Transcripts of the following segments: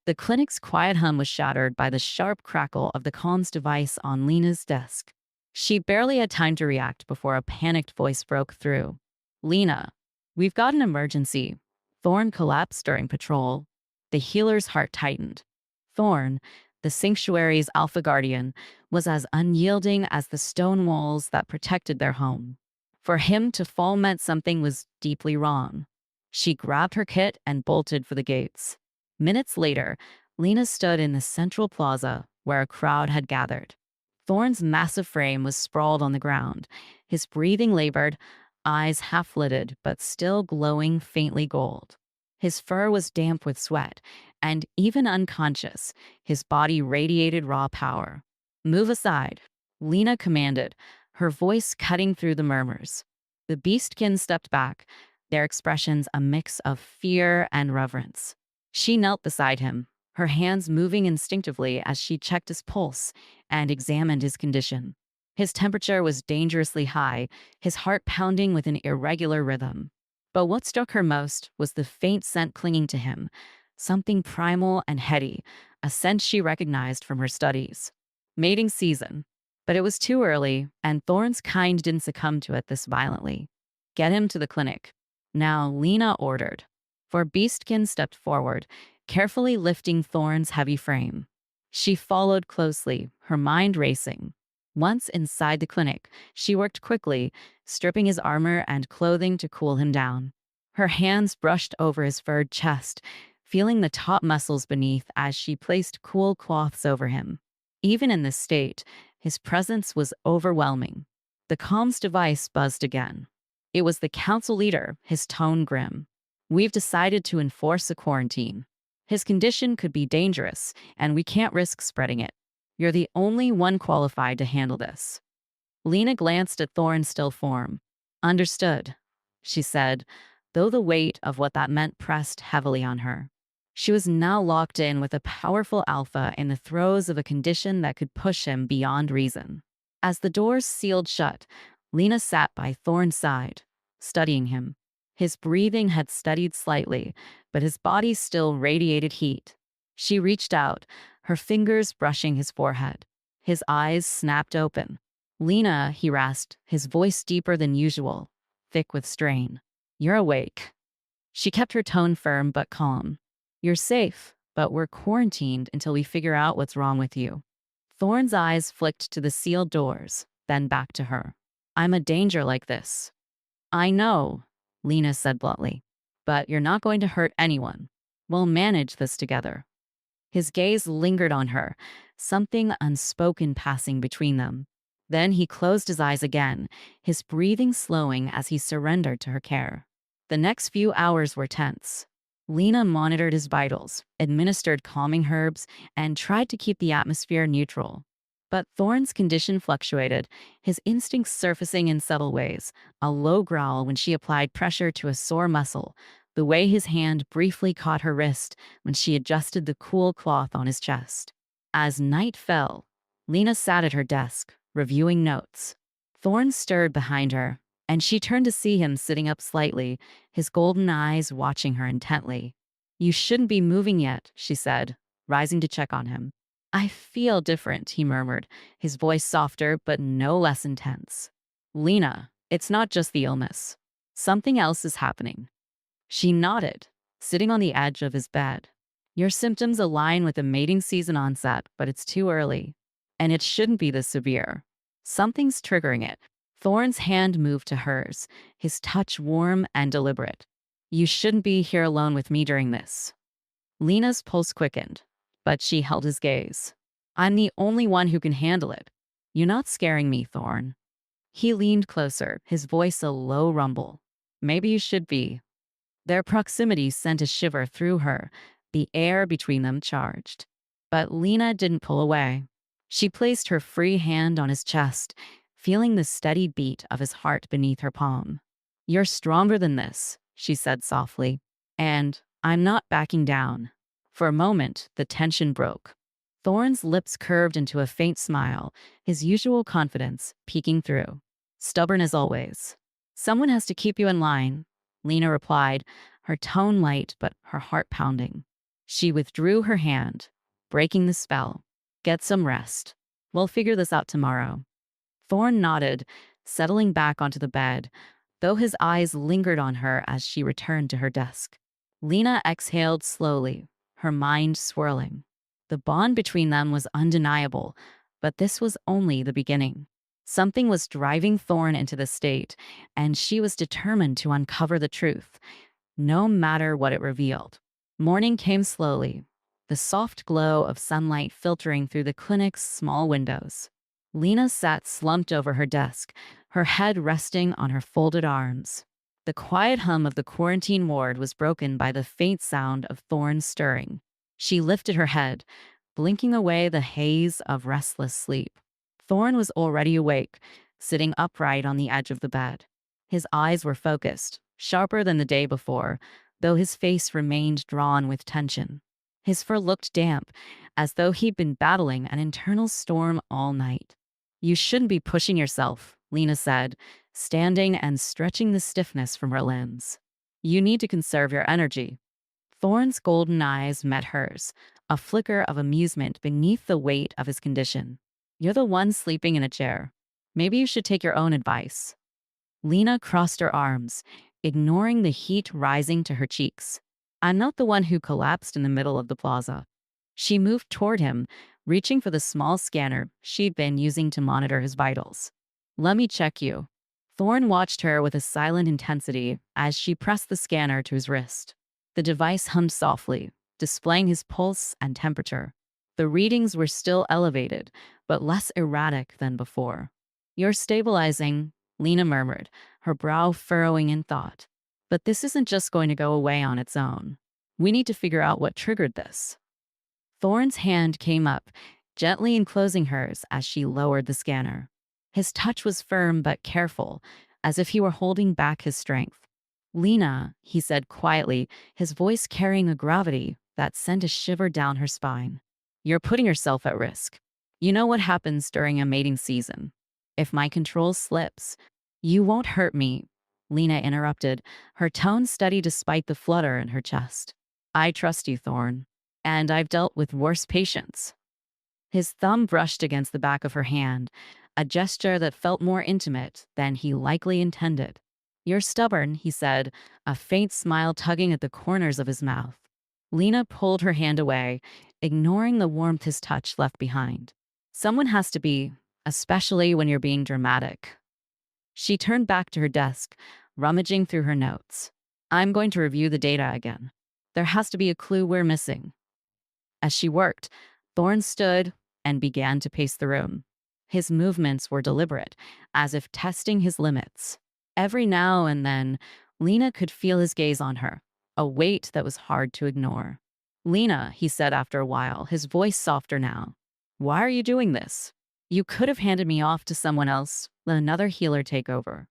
The clinic's quiet hum was shattered by the sharp crackle of the comms device on Lena's desk. She barely had time to react before a panicked voice broke through. Lena, we've got an emergency. Thorn collapsed during patrol. The healer's heart tightened. Thorn, the sanctuary's alpha guardian, was as unyielding as the stone walls that protected their home. For him to fall meant something was deeply wrong. She grabbed her kit and bolted for the gates. Minutes later, Lena stood in the central plaza where a crowd had gathered. Thorn's massive frame was sprawled on the ground, his breathing labored, eyes half-lidded but still glowing faintly gold. His fur was damp with sweat, and even unconscious, his body radiated raw power. "Move aside," Lena commanded, her voice cutting through the murmurs. The beastkin stepped back, their expressions a mix of fear and reverence. She knelt beside him, her hands moving instinctively as she checked his pulse and examined his condition. His temperature was dangerously high, his heart pounding with an irregular rhythm. But what struck her most was the faint scent clinging to him, something primal and heady, a scent she recognized from her studies. Mating season. But it was too early, and Thorn's kind didn't succumb to it this violently. "Get him to the clinic." Now Lena ordered. For Beastkin stepped forward, carefully lifting Thorn's heavy frame. She followed closely, her mind racing. Once inside the clinic, she worked quickly, stripping his armor and clothing to cool him down. Her hands brushed over his furred chest, feeling the taut muscles beneath as she placed cool cloths over him. Even in this state, his presence was overwhelming. The comms device buzzed again. It was the council leader, his tone grim. "We've decided to enforce a quarantine. His condition could be dangerous, and we can't risk spreading it. You're the only one qualified to handle this." Lena glanced at Thorn's still form. "Understood," she said, though the weight of what that meant pressed heavily on her. She was now locked in with a powerful alpha in the throes of a condition that could push him beyond reason. As the doors sealed shut, Lena sat by Thorn's side, studying him. His breathing had steadied slightly, but his body still radiated heat. She reached out, her fingers brushing his forehead. His eyes snapped open. "Lena," he rasped, his voice deeper than usual, thick with strain. "You're awake." She kept her tone firm but calm. "You're safe, but we're quarantined until we figure out what's wrong with you." Thorn's eyes flicked to the sealed doors, then back to her. "I'm a danger like this." "I know," Lena said bluntly, "but you're not going to hurt anyone. We'll manage this together." His gaze lingered on her, something unspoken passing between them. Then he closed his eyes again, his breathing slowing as he surrendered to her care. The next few hours were tense. Lena monitored his vitals, administered calming herbs, and tried to keep the atmosphere neutral. But Thorn's condition fluctuated, his instincts surfacing in subtle ways, a low growl when she applied pressure to a sore muscle, the way his hand briefly caught her wrist when she adjusted the cool cloth on his chest. As night fell, Lena sat at her desk, reviewing notes. Thorn stirred behind her, and she turned to see him sitting up slightly, his golden eyes watching her intently. "You shouldn't be moving yet," she said, rising to check on him. "I feel different," he murmured, his voice softer but no less intense. "Lena, it's not just the illness. Something else is happening." She nodded, sitting on the edge of his bed. "Your symptoms align with the mating season onset, but it's too early. And it shouldn't be this severe. Something's triggering it." Thorn's hand moved to hers, his touch warm and deliberate. "You shouldn't be here alone with me during this." Lena's pulse quickened, but she held his gaze. "I'm the only one who can handle it. You're not scaring me, Thorn." He leaned closer, his voice a low rumble. "Maybe you should be." Their proximity sent a shiver through her, the air between them charged. But Lena didn't pull away. She placed her free hand on his chest, feeling the steady beat of his heart beneath her palm. "You're stronger than this," she said softly, "and I'm not backing down." For a moment, the tension broke. Thorn's lips curved into a faint smile, his usual confidence peeking through. "Stubborn as always." "Someone has to keep you in line," Lena replied, her tone light but her heart pounding. She withdrew her hand, breaking the spell. Get some rest. We'll figure this out tomorrow. Thorn nodded, settling back onto the bed, though his eyes lingered on her as she returned to her desk. Lena exhaled slowly, her mind swirling. The bond between them was undeniable, but this was only the beginning. Something was driving Thorn into the state, and she was determined to uncover the truth, no matter what it revealed. Morning came slowly, the soft glow of sunlight filtering through the clinic's small windows. Lena sat slumped over her desk, her head resting on her folded arms. The quiet hum of the quarantine ward was broken by the faint sound of Thorn stirring. She lifted her head, blinking away the haze of restless sleep. Thorn was already awake, sitting upright on the edge of the bed. His eyes were focused, sharper than the day before, though his face remained drawn with tension. His fur looked damp, as though he'd been battling an internal storm all night. You shouldn't be pushing yourself, Lena said, standing and stretching the stiffness from her limbs. You need to conserve your energy. Thorn's golden eyes met hers, a flicker of amusement beneath the weight of his condition. You're the one sleeping in a chair. Maybe you should take your own advice. Lena crossed her arms, ignoring the heat rising to her cheeks. I'm not the one who collapsed in the middle of the plaza. She moved toward him, reaching for the small scanner she'd been using to monitor his vitals. Let me check you. Thorn watched her with a silent intensity as she pressed the scanner to his wrist. The device hummed softly, displaying his pulse and temperature. The readings were still elevated, but less erratic than before. You're stabilizing, Lena murmured, her brow furrowing in thought. But this isn't just going to go away on its own. We need to figure out what triggered this. Thorn's hand came up, gently enclosing hers as she lowered the scanner. His touch was firm but careful, as if he were holding back his strength. Lena, he said quietly, his voice carrying a gravity that sent a shiver down her spine. You're putting yourself at risk. You know what happens during a mating season. If my control slips, you won't hurt me, Lena interrupted, her tone steady despite the flutter in her chest. I trust you, Thorn, and I've dealt with worse patients. His thumb brushed against the back of her hand, a gesture that felt more intimate than he likely intended. You're stubborn, he said, a faint smile tugging at the corners of his mouth. Lena pulled her hand away, ignoring the warmth his touch left behind. Someone has to be, especially when you're being dramatic. She turned back to her desk, rummaging through her notes. I'm going to review the data again. There has to be a clue we're missing. As she worked, Thorn stood and began to pace the room. His movements were deliberate, as if testing his limits. Every now and then, Lena could feel his gaze on her, a weight that was hard to ignore. Lena, he said after a while, his voice softer now. Why are you doing this? You could have handed me off to someone else, let another healer take over.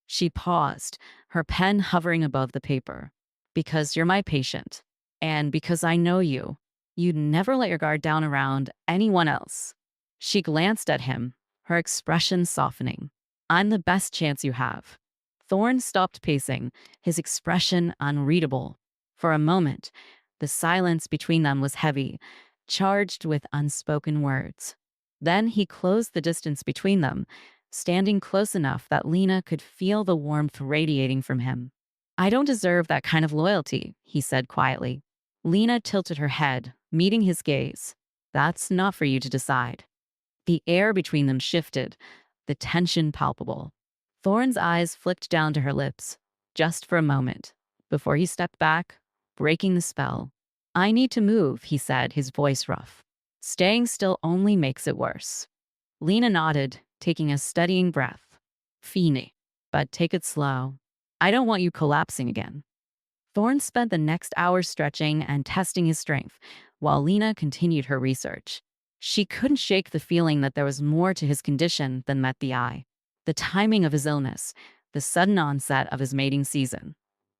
She paused, her pen hovering above the paper. Because you're my patient, and because I know you. You'd never let your guard down around anyone else. She glanced at him, her expression softening. I'm the best chance you have. Thorn stopped pacing, his expression unreadable. For a moment, the silence between them was heavy, charged with unspoken words. Then he closed the distance between them, standing close enough that Lena could feel the warmth radiating from him. I don't deserve that kind of loyalty, he said quietly. Lena tilted her head, meeting his gaze. That's not for you to decide. The air between them shifted, the tension palpable. Thorn's eyes flicked down to her lips, just for a moment, before he stepped back, breaking the spell. I need to move, he said, his voice rough. Staying still only makes it worse. Lena nodded, taking a steadying breath. Fini, but take it slow. I don't want you collapsing again. Thorn spent the next hour stretching and testing his strength, while Lena continued her research. She couldn't shake the feeling that there was more to his condition than met the eye. The timing of his illness, the sudden onset of his mating season.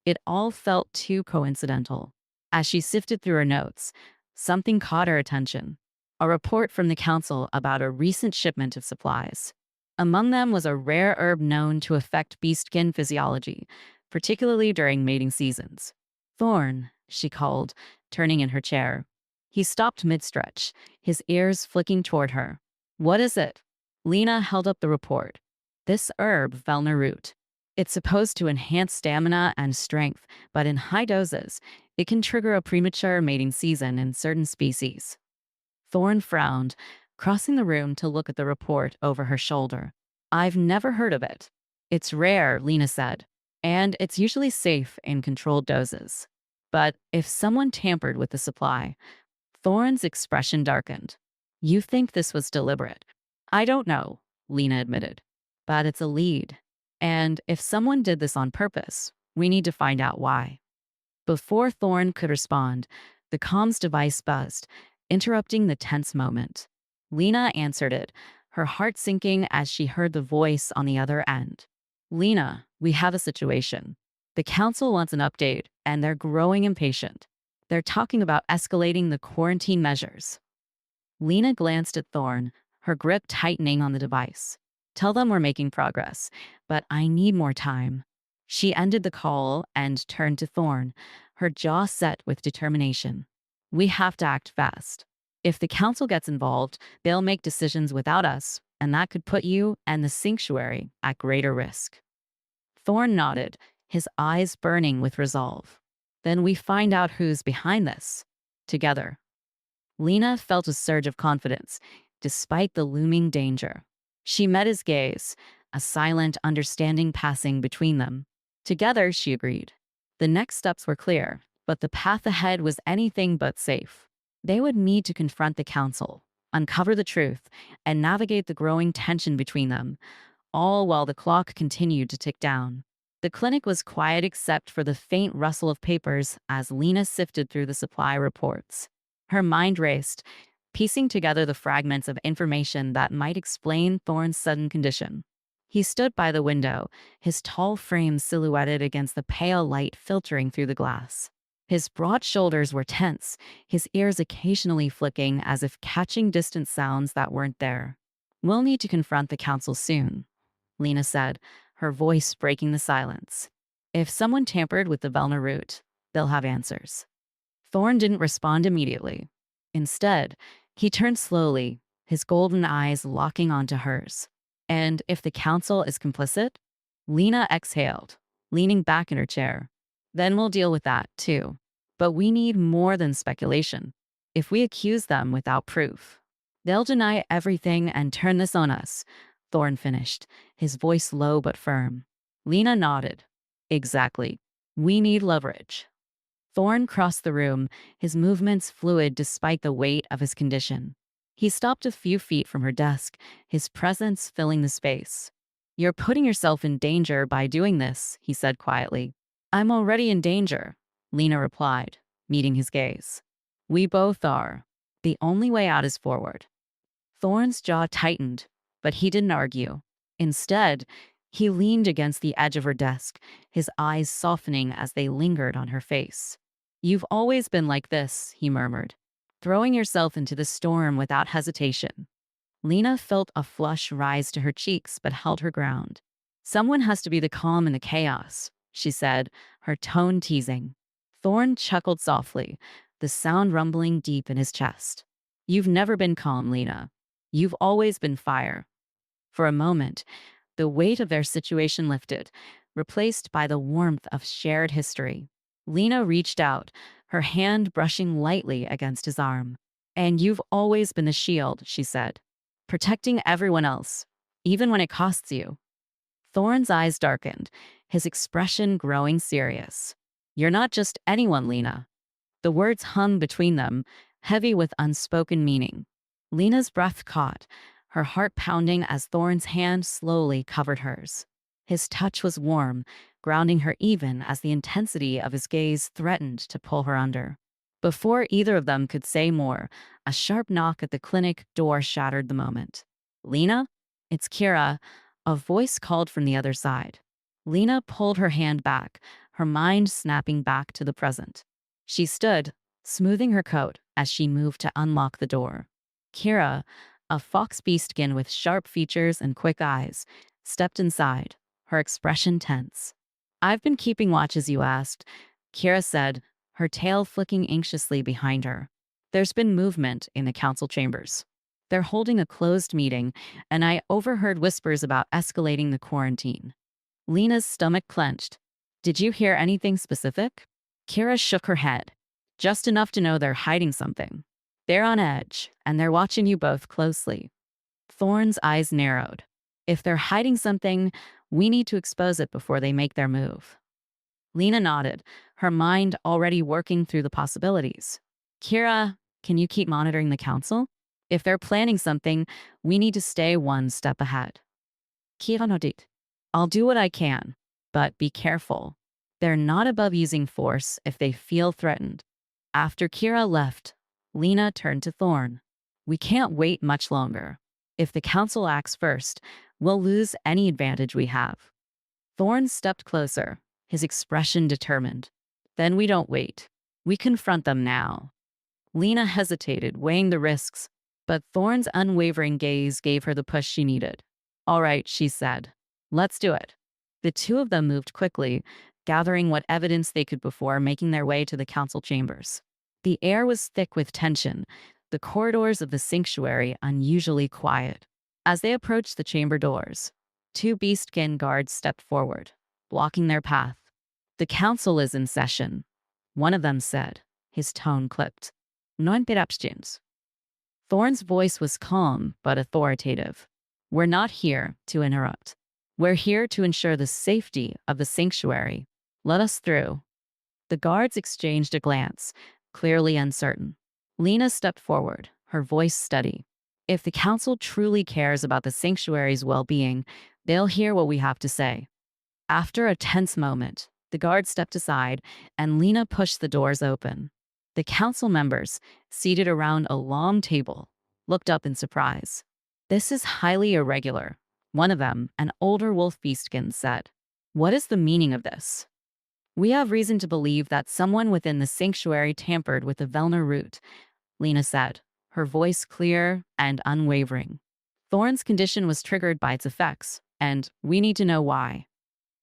It all felt too coincidental. As she sifted through her notes, something caught her attention. A report from the council about a recent shipment of supplies. Among them was a rare herb known to affect bee skin physiology, particularly during mating seasons. Thorn, she called, turning in her chair. He stopped mid-stretch, his ears flicking toward her. What is it? Lena held up the report. This herb, Velner root. It's supposed to enhance stamina and strength, but in high doses, it can trigger a premature mating season in certain species. Thorne frowned, crossing the room to look at the report over her shoulder. I've never heard of it. It's rare, Lena said, and it's usually safe in controlled doses. But if someone tampered with the supply, Thorne's expression darkened. You think this was deliberate? I don't know, Lena admitted. But it's a lead. And if someone did this on purpose, we need to find out why. Before Thorne could respond, the comms device buzzed, interrupting the tense moment. Lena answered it, her heart sinking as she heard the voice on the other end. Lena, we have a situation. The council wants an update, and they're growing impatient. They're talking about escalating the quarantine measures. Lena glanced at Thorne, her grip tightening on the device. Tell them we're making progress, but I need more time. She ended the call and turned to Thorne, her jaw set with determination. We have to act fast. If the council gets involved, they'll make decisions without us, and that could put you and the sanctuary at greater risk. Thorne nodded, his eyes burning with resolve. Then we find out who's behind this. Together. Lena felt a surge of confidence, despite the looming danger. She met his gaze, a silent understanding passing between them. Together, she agreed. The next steps were clear, but the path ahead was anything but safe. They would need to confront the council, uncover the truth, and navigate the growing tension between them, all while the clock continued to tick down. The clinic was quiet except for the faint rustle of papers as Lena sifted through the supply reports. Her mind raced, piecing together the fragments of information that might explain Thorne's sudden condition. He stood by the window, his tall frame silhouetted against the pale light filtering through the glass. His broad shoulders were tense, his ears occasionally flicking as if catching distant sounds that weren't there. We'll need to confront the council soon, Lena said, her voice breaking the silence. If someone tampered with the Velner root, they'll have answers. Thorne didn't respond immediately. Instead, he turned slowly, his golden eyes locking onto hers. And if the council is complicit? Lena exhaled, leaning back in her chair. Then we'll deal with that, too. But we need more than speculation. If we accuse them without proof, they'll deny everything and turn this on us, Thorne finished, his voice low but firm. Lena nodded. Exactly. We need leverage. Thorne crossed the room, his movements fluid despite the weight of his condition. He stopped a few feet from her desk, his presence filling the space. You're putting yourself in danger by doing this, he said quietly. I'm already in danger, Lena replied, meeting his gaze. We both are. The only way out is forward. Thorne's jaw tightened, but he didn't argue. Instead, he leaned against the edge of her desk, his eyes softening as they lingered on her face. You've always been like this, he murmured, throwing yourself into the storm without hesitation. Lena felt a flush rise to her cheeks but held her ground. Someone has to be the calm in the chaos, she said, her tone teasing. Thorne chuckled softly, the sound rumbling deep in his chest. You've never been calm, Lena. You've always been fire. For a moment, the weight of their situation lifted, replaced by the warmth of shared history. Lena reached out, her hand brushing lightly against his arm. And you've always been the shield, she said, protecting everyone else, even when it costs you. Thorne's eyes darkened, his expression growing serious. You're not just anyone, Lena. The words hung between them, heavy with unspoken meaning. Lena's breath caught, her heart pounding as Thorne's hand slowly covered hers. His touch was warm, grounding her even as the intensity of his gaze threatened to pull her under. Before either of them could say more, a sharp knock at the clinic door shattered the moment. Lena? It's Kira, a voice called from the other side. Lena pulled her hand back, her mind snapping back to the present. She stood, smoothing her coat as she moved to unlock the door. Kira, a fox beastkin with sharp features and quick eyes, stepped inside, her expression tense. I've been keeping watch as you asked, Kira said, her tail flicking anxiously behind her. There's been movement in the council chambers. They're holding a closed meeting, and I overheard whispers about escalating the quarantine. Lena's stomach clenched. Did you hear anything specific? Kira shook her head. Just enough to know they're hiding something. They're on edge, and they're watching you both closely. Thorne's eyes narrowed. If they're hiding something, we need to expose it before they make their move. Lena nodded, her mind already working through the possibilities. Kira, can you keep monitoring the council? If they're planning something, we need to stay one step ahead. Kira nodded. I'll do what I can, but be careful. They're not above using force if they feel threatened. After Kira left, Lena turned to Thorne. We can't wait much longer. If the council acts first, we'll lose any advantage we have. Thorne stepped closer, his expression determined. Then we don't wait. We confront them now. Lena hesitated, weighing the risks, but Thorne's unwavering gaze gave her the push she needed. All right, she said. Let's do it. The two of them moved quickly, gathering what evidence they could before making their way to the council chambers. The air was thick with tension, the corridors of the sanctuary unusually quiet. As they approached the chamber doors, two beastskin guards stepped forward, blocking their path. The council is in session, one of them said, his tone clipped. No interruptions. Thorne's voice was calm but authoritative. We're not here to interrupt. We're here to ensure the safety of the sanctuary. Let us through. The guards exchanged a glance, clearly uncertain. Lena stepped forward, her voice steady. If the council truly cares about the sanctuary's well-being, they'll hear what we have to say. After a tense moment, the guard stepped aside and Lena pushed the doors open. The council members, seated around a long table, looked up in surprise. This is highly irregular, one of them, an older wolf beastskin, said. What is the meaning of this? We have reason to believe that someone within the sanctuary tampered with the Velner root, Lena said, her voice clear and unwavering. Thorne's condition was triggered by its effects, and we need to know why.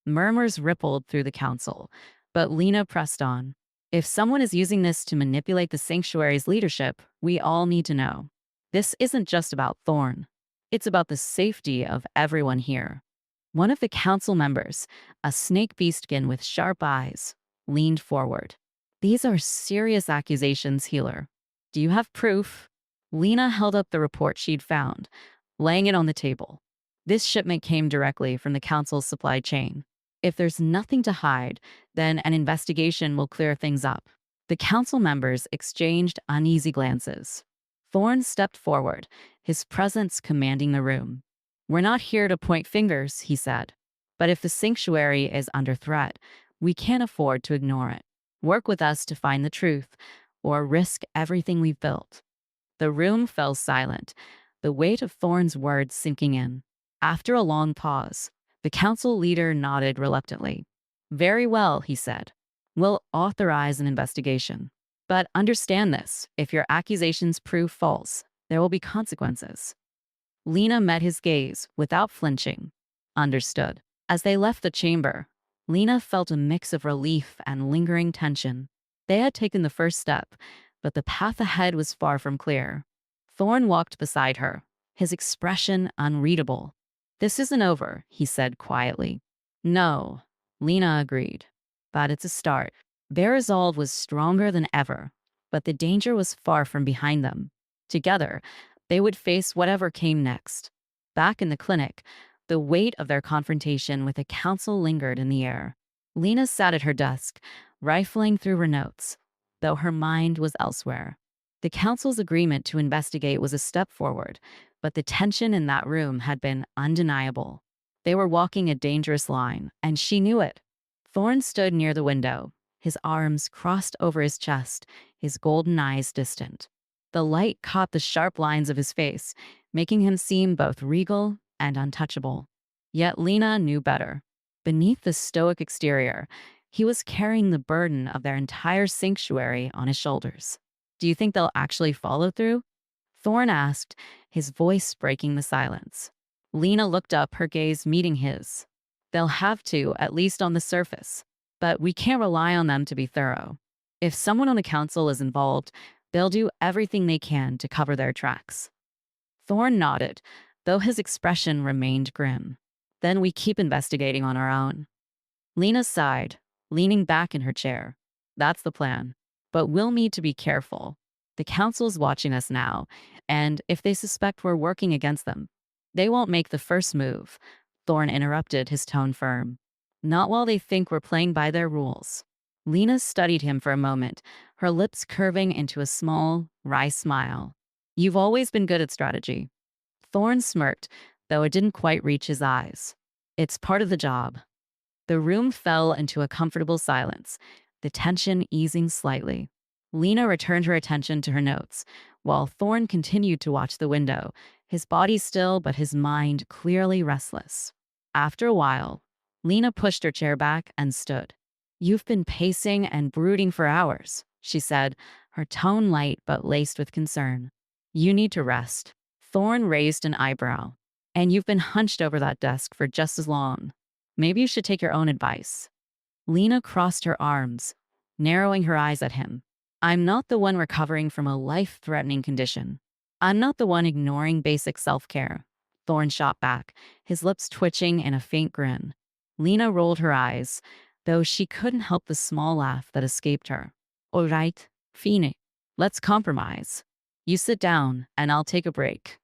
Murmurs rippled through the council, but Lena pressed on. If someone is using this to manipulate the sanctuary's leadership, we all need to know. This isn't just about Thorne. It's about the safety of everyone here. One of the council members, a snake beastskin with sharp eyes, leaned forward. These are serious accusations, Healer. Do you have proof? Lena held up the report she'd found, laying it on the table. This shipment came directly from the council's supply chain. If there's nothing to hide, then an investigation will clear things up. The council members exchanged uneasy glances. Thorne stepped forward, his presence commanding the room. We're not here to point fingers, he said. But if the sanctuary is under threat, we can't afford to ignore it. Work with us to find the truth, or risk everything we've built. The room fell silent, the weight of Thorne's words sinking in. After a long pause, the council leader nodded reluctantly. Very well, he said. We'll authorize an investigation. But understand this, if your accusations prove false, there will be consequences. Lena met his gaze without flinching. Understood. As they left the chamber, Lena felt a mix of relief and lingering tension. They had taken the first step, but the path ahead was far from clear. Thorne walked beside her, his expression unreadable. This isn't over, he said quietly. No, Lena agreed. But it's a start. Their resolve was stronger than ever, but the danger was far from behind them. Together, they would face whatever came next. Back in the clinic, the weight of their confrontation with the council lingered in the air. Lena sat at her desk, rifling through her notes, though her mind was elsewhere. The council's agreement to investigate was a step forward, but the tension in that room had been undeniable. They were walking a dangerous line, and she knew it. Thorne stood near the window, his arms crossed over his chest, his golden eyes distant. The light caught the sharp lines of his face, making him seem both regal and untouchable. Yet Lena knew better. Beneath the stoic exterior, he was carrying the burden of their entire sanctuary on his shoulders. Do you think they'll actually follow through? Thorne asked, his voice breaking the silence. Lena looked up, her gaze meeting his. They'll have to, at least on the surface. But we can't rely on them to be thorough. If someone on the council is involved, they'll do everything they can to cover their tracks. Thorne nodded, though his expression remained grim. Then we keep investigating on our own. Lena sighed, leaning back in her chair. That's the plan. But we'll need to be careful. The council's watching us now, and if they suspect we're working against them, they won't make the first move. Thorne interrupted, his tone firm. Not while they think we're playing by their rules. Lena studied him for a moment, her lips curving into a small, wry smile. You've always been good at strategy. Thorne smirked, though it didn't quite reach his eyes. It's part of the job. The room fell into a comfortable silence, the tension easing slightly. Lena returned her attention to her notes, while Thorne continued to watch the window, his body still but his mind clearly restless. After a while, Lena pushed her chair back and stood. You've been pacing and brooding for hours, she said, her tone light but laced with concern. You need to rest. Thorne raised an eyebrow. And you've been hunched over that desk for just as long. Maybe you should take your own advice. Lena crossed her arms, narrowing her eyes at him. I'm not the one recovering from a life-threatening condition. I'm not the one ignoring basic self-care. Thorne shot back, his lips twitching in a faint grin. Lena rolled her eyes, though she couldn't help the small laugh that escaped her. All right, fine. Let's compromise. You sit down, and I'll take a break.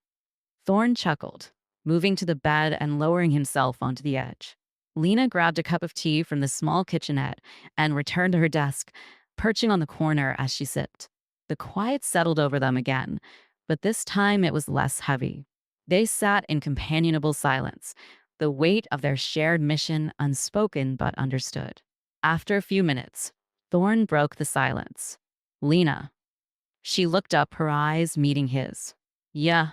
Thorne chuckled, moving to the bed and lowering himself onto the edge. Lena grabbed a cup of tea from the small kitchenette and returned to her desk, perching on the corner as she sipped. The quiet settled over them again, but this time it was less heavy. They sat in companionable silence, the weight of their shared mission unspoken but understood. After a few minutes, Thorne broke the silence. Lena. She looked up, her eyes meeting his. Yeah.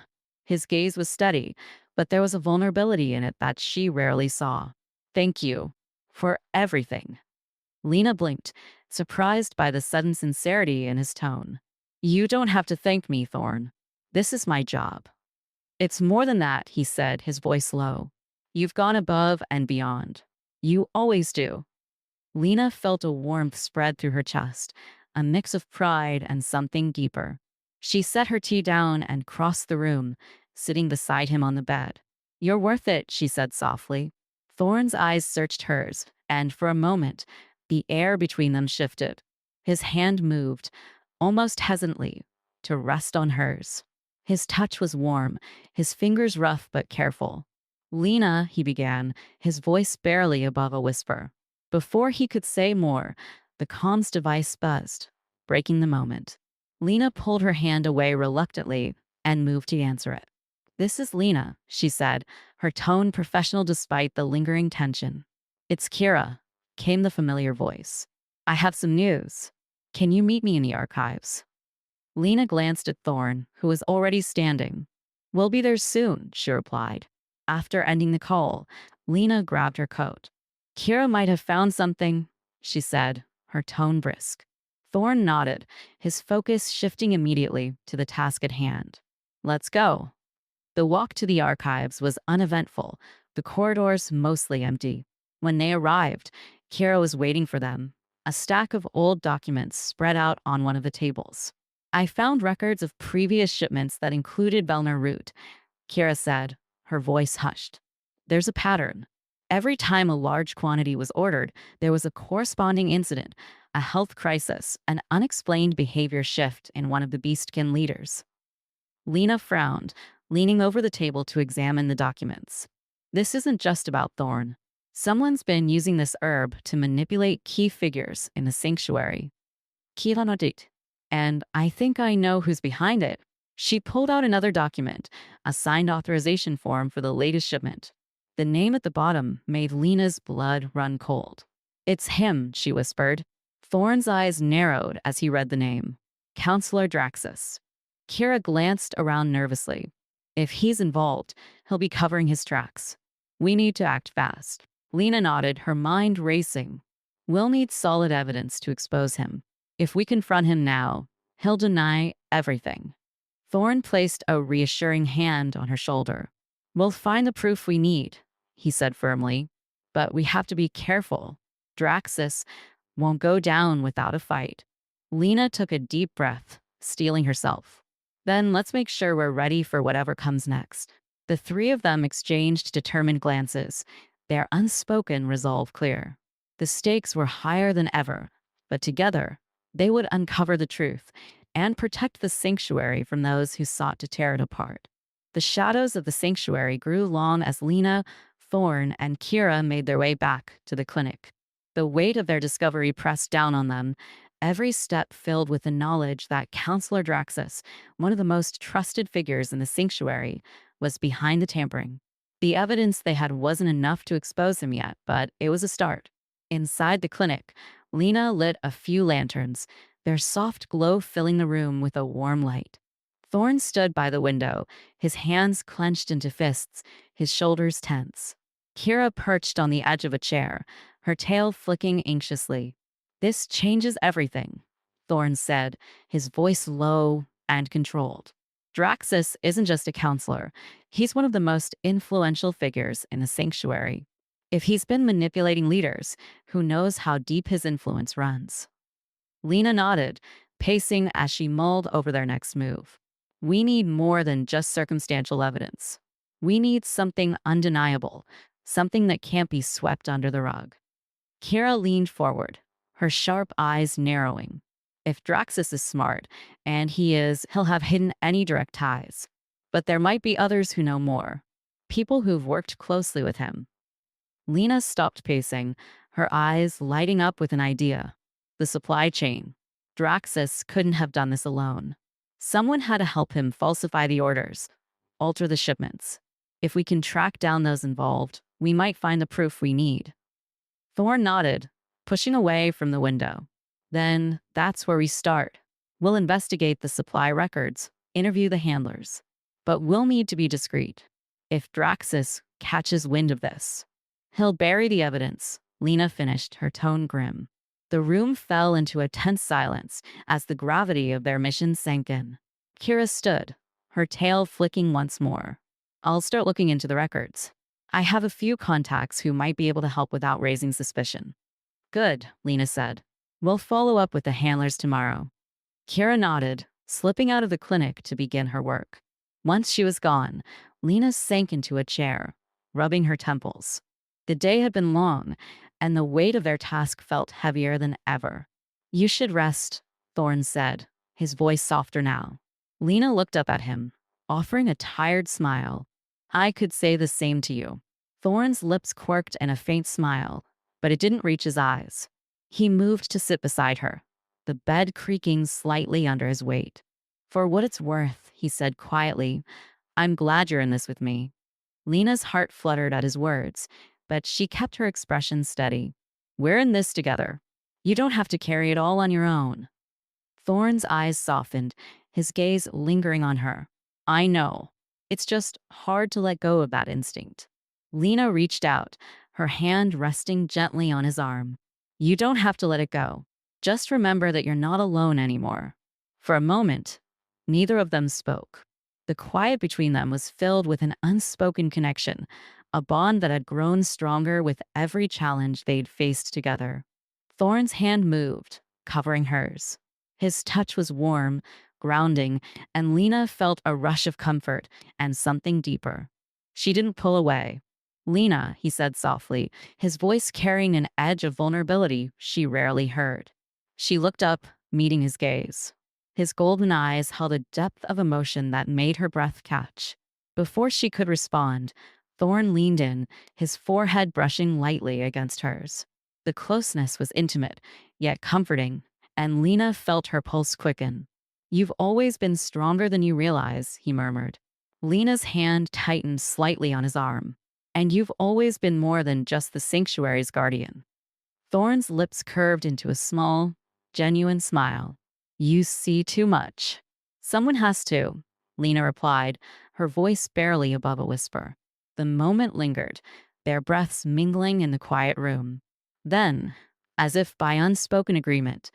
His gaze was steady, but there was a vulnerability in it that she rarely saw. Thank you for everything. Lena blinked, surprised by the sudden sincerity in his tone. You don't have to thank me, Thorne. This is my job. It's more than that, he said, his voice low. You've gone above and beyond. You always do. Lena felt a warmth spread through her chest, a mix of pride and something deeper. She set her tea down and crossed the room, sitting beside him on the bed. You're worth it, she said softly. Thorne's eyes searched hers, and for a moment, the air between them shifted. His hand moved, almost hesitantly, to rest on hers. His touch was warm, his fingers rough but careful. Lena, he began, his voice barely above a whisper. Before he could say more, the comms device buzzed, breaking the moment. Lena pulled her hand away reluctantly and moved to answer it. This is Lena, she said, her tone professional despite the lingering tension. It's Kira, came the familiar voice. I have some news. Can you meet me in the archives? Lena glanced at Thorne, who was already standing. We'll be there soon, she replied. After ending the call, Lena grabbed her coat. Kira might have found something, she said, her tone brisk. Thorne nodded, his focus shifting immediately to the task at hand. Let's go. The walk to the archives was uneventful, the corridors mostly empty. When they arrived, Kira was waiting for them, a stack of old documents spread out on one of the tables. I found records of previous shipments that included Velner route, Kira said, her voice hushed. There's a pattern. Every time a large quantity was ordered, there was a corresponding incident, a health crisis, an unexplained behavior shift in one of the beastkin leaders. Lena frowned, leaning over the table to examine the documents. This isn't just about Thorne. Someone's been using this herb to manipulate key figures in the sanctuary. Kiranodit. And I think I know who's behind it. She pulled out another document, a signed authorization form for the latest shipment. The name at the bottom made Lena's blood run cold. It's him, she whispered. Thorne's eyes narrowed as he read the name. Counselor Draxus. Kira glanced around nervously. If he's involved, he'll be covering his tracks. We need to act fast. Lena nodded, her mind racing. We'll need solid evidence to expose him. If we confront him now, he'll deny everything. Thorne placed a reassuring hand on her shoulder. We'll find the proof we need, he said firmly. But we have to be careful. Draxus won't go down without a fight. Lena took a deep breath, steeling herself. Then let's make sure we're ready for whatever comes next. The three of them exchanged determined glances, their unspoken resolve clear. The stakes were higher than ever, but together, they would uncover the truth and protect the sanctuary from those who sought to tear it apart. The shadows of the sanctuary grew long as Lena, Thorn, and Kira made their way back to the clinic. The weight of their discovery pressed down on them, every step filled with the knowledge that Counselor Draxus, one of the most trusted figures in the sanctuary, was behind the tampering. The evidence they had wasn't enough to expose him yet, but it was a start. Inside the clinic, Lena lit a few lanterns, their soft glow filling the room with a warm light. Thorn stood by the window, his hands clenched into fists, his shoulders tense. Kira perched on the edge of a chair, her tail flicking anxiously. "This changes everything," Thorn said, his voice low and controlled. "Draxus isn't just a counselor. He's one of the most influential figures in the sanctuary. If he's been manipulating leaders, who knows how deep his influence runs?" Lena nodded, pacing as she mulled over their next move. "We need more than just circumstantial evidence. We need something undeniable, something that can't be swept under the rug." Kira leaned forward, her sharp eyes narrowing. If Draxus is smart, and he is, he'll have hidden any direct ties. But there might be others who know more. People who've worked closely with him. Lena stopped pacing, her eyes lighting up with an idea. The supply chain. Draxus couldn't have done this alone. Someone had to help him falsify the orders, alter the shipments. If we can track down those involved, we might find the proof we need. Thorn nodded, pushing away from the window. "Then that's where we start. We'll investigate the supply records, interview the handlers. But we'll need to be discreet. If Draxus catches wind of this, he'll bury the evidence," Lena finished, her tone grim. The room fell into a tense silence as the gravity of their mission sank in. Kira stood, her tail flicking once more. "I'll start looking into the records. I have a few contacts who might be able to help without raising suspicion." "Good," Lena said. "We'll follow up with the handlers tomorrow." Kira nodded, slipping out of the clinic to begin her work. Once she was gone, Lena sank into a chair, rubbing her temples. The day had been long, and the weight of their task felt heavier than ever. "You should rest," Thorn said, his voice softer now. Lena looked up at him, offering a tired smile. "I could say the same to you." Thorn's lips quirked in a faint smile, but it didn't reach his eyes. He moved to sit beside her, the bed creaking slightly under his weight. "For what it's worth," he said quietly, "I'm glad you're in this with me." Lena's heart fluttered at his words, but she kept her expression steady. "We're in this together. You don't have to carry it all on your own." Thorn's eyes softened, his gaze lingering on her. "I know. It's just hard to let go of that instinct." Lena reached out, her hand resting gently on his arm. "You don't have to let it go. Just remember that you're not alone anymore." For a moment, neither of them spoke. The quiet between them was filled with an unspoken connection, a bond that had grown stronger with every challenge they'd faced together. Thorn's hand moved, covering hers. His touch was warm, grounding, and Lena felt a rush of comfort and something deeper. She didn't pull away. "Lena," he said softly, his voice carrying an edge of vulnerability she rarely heard. She looked up, meeting his gaze. His golden eyes held a depth of emotion that made her breath catch. Before she could respond, Thorn leaned in, his forehead brushing lightly against hers. The closeness was intimate, yet comforting, and Lena felt her pulse quicken. "You've always been stronger than you realize," he murmured. Lena's hand tightened slightly on his arm. "And you've always been more than just the sanctuary's guardian." Thorn's lips curved into a small, genuine smile. "You see too much." "Someone has to," Lena replied, her voice barely above a whisper. The moment lingered, their breaths mingling in the quiet room. Then, as if by unspoken agreement,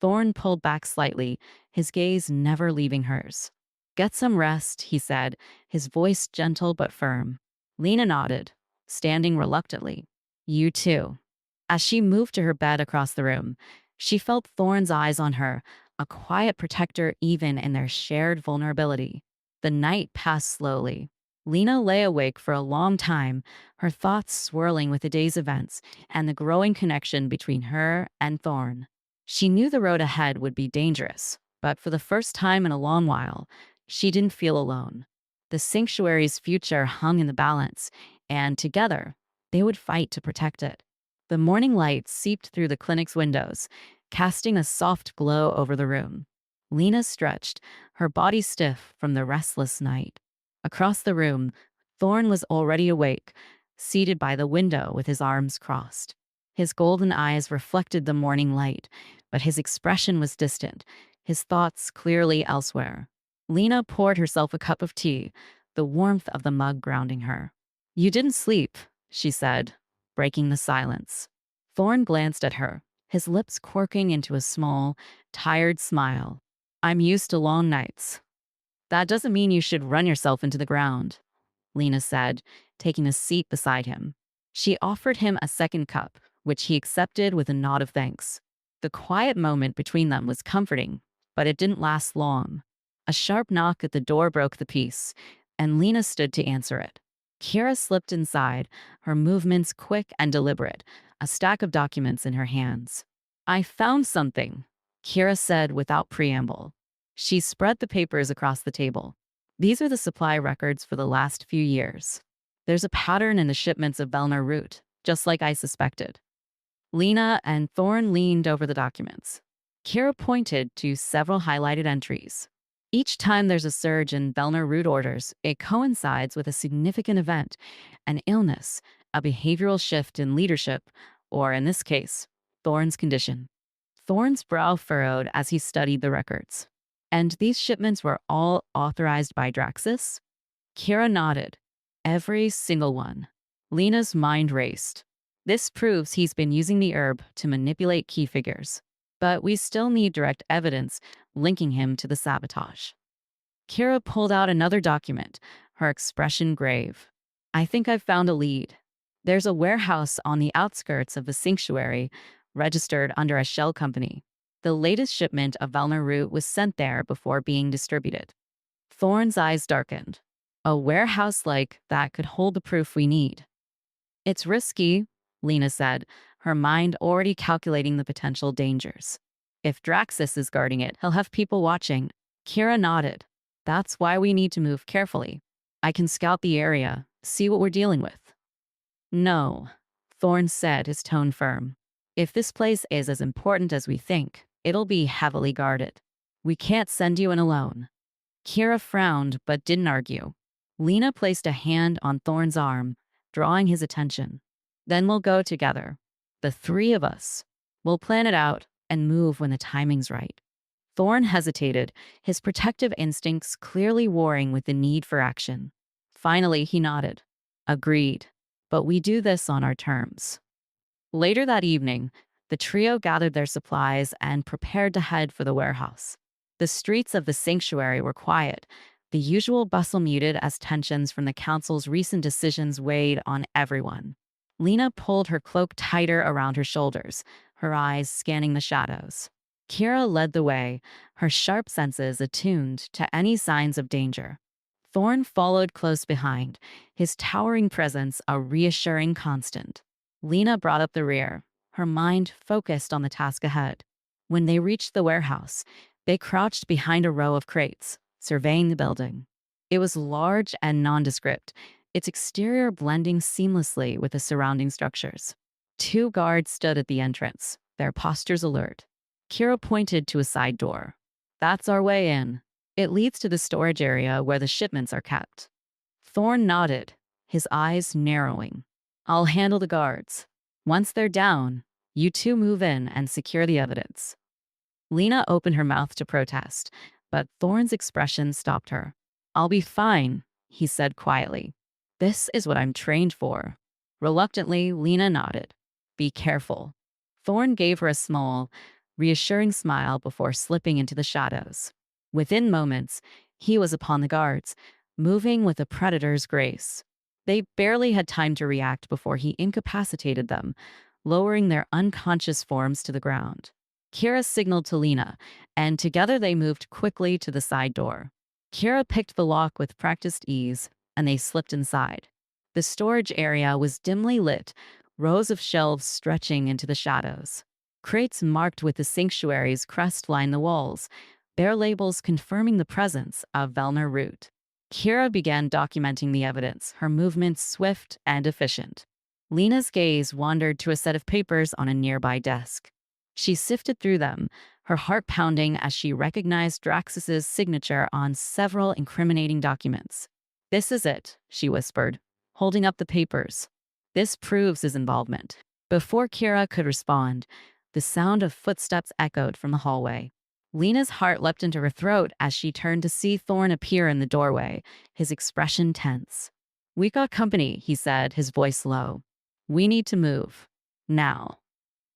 Thorn pulled back slightly, his gaze never leaving hers. "Get some rest," he said, his voice gentle but firm. Lena nodded, standing reluctantly. "You too." As she moved to her bed across the room, She felt Thorne's eyes on her, a quiet protector even in their shared vulnerability. The night passed slowly. Lena lay awake for a long time, her thoughts swirling with the day's events and the growing connection between her and Thorne. She knew the road ahead would be dangerous, but for the first time in a long while, she didn't feel alone. The sanctuary's future hung in the balance, and together, they would fight to protect it. The morning light seeped through the clinic's windows, casting a soft glow over the room. Lena stretched, her body stiff from the restless night. Across the room, Thorne was already awake, seated by the window with his arms crossed. His golden eyes reflected the morning light, but his expression was distant, his thoughts clearly elsewhere. Lena poured herself a cup of tea, the warmth of the mug grounding her. "You didn't sleep," she said, breaking the silence. Thorne glanced at her, his lips quirking into a small, tired smile. "I'm used to long nights." "That doesn't mean you should run yourself into the ground," Lena said, taking a seat beside him. She offered him a second cup, which he accepted with a nod of thanks. The quiet moment between them was comforting, but it didn't last long. A sharp knock at the door broke the peace, and Lena stood to answer it. Kira slipped inside, her movements quick and deliberate, a stack of documents in her hands. "I found something," Kira said without preamble. She spread the papers across the table. "These are the supply records for the last few years. There's a pattern in the shipments of Velner root, just like I suspected." Lena and Thorne leaned over the documents. Kira pointed to several highlighted entries. Each time there's a surge in Velner root orders, it coincides with a significant event, an illness, a behavioral shift in leadership, or in this case, Thorne's condition. Thorne's brow furrowed as he studied the records. "And these shipments were all authorized by Draxus?" Kira nodded. "Every single one." Lena's mind raced. This proves he's been using the herb to manipulate key figures. But we still need direct evidence linking him to the sabotage. Kira pulled out another document, her expression grave. "I think I've found a lead. There's a warehouse on the outskirts of the sanctuary, registered under a shell company. The latest shipment of Velner root was sent there before being distributed." Thorne's eyes darkened. "A warehouse like that could hold the proof we need." "It's risky," Lena said, her mind already calculating the potential dangers. "If Draxus is guarding it, he'll have people watching." Kira nodded. "That's why we need to move carefully. I can scout the area, see what we're dealing with." "No," Thorne said, his tone firm. "If this place is as important as we think, it'll be heavily guarded. We can't send you in alone." Kira frowned but didn't argue. Lena placed a hand on Thorne's arm, drawing his attention. "Then we'll go together. The three of us. We'll plan it out and move when the timing's right." Thorne hesitated, his protective instincts clearly warring with the need for action. Finally, he nodded. "Agreed. But we do this on our terms." Later that evening, the trio gathered their supplies and prepared to head for the warehouse. The streets of the sanctuary were quiet, the usual bustle muted as tensions from the council's recent decisions weighed on everyone. Lena pulled her cloak tighter around her shoulders, her eyes scanning the shadows. Kira led the way, her sharp senses attuned to any signs of danger. Thorne followed close behind, his towering presence a reassuring constant. Lena brought up the rear, her mind focused on the task ahead. When they reached the warehouse, they crouched behind a row of crates, surveying the building. It was large and nondescript, its exterior blending seamlessly with the surrounding structures. Two guards stood at the entrance, their postures alert. Kira pointed to a side door. "That's our way in. It leads to the storage area where the shipments are kept." Thorne nodded, his eyes narrowing. "I'll handle the guards. Once they're down, you two move in and secure the evidence." Lena opened her mouth to protest, but Thorne's expression stopped her. "I'll be fine," he said quietly. "This is what I'm trained for." Reluctantly, Lena nodded. "Be careful." Thorne gave her a small, reassuring smile before slipping into the shadows. Within moments, he was upon the guards, moving with a predator's grace. They barely had time to react before he incapacitated them, lowering their unconscious forms to the ground. Kira signaled to Lena, and together they moved quickly to the side door. Kira picked the lock with practiced ease, and they slipped inside. The storage area was dimly lit, rows of shelves stretching into the shadows. Crates marked with the sanctuary's crest lined the walls, bare labels confirming the presence of Velner root. Kira began documenting the evidence, her movements swift and efficient. Lena's gaze wandered to a set of papers on a nearby desk. She sifted through them, her heart pounding as she recognized Draxus's signature on several incriminating documents. "This is it," she whispered, holding up the papers. "This proves his involvement." Before Kira could respond, the sound of footsteps echoed from the hallway. Lena's heart leapt into her throat as she turned to see Thorn appear in the doorway, his expression tense. "We got company," he said, his voice low. "We need to move. Now."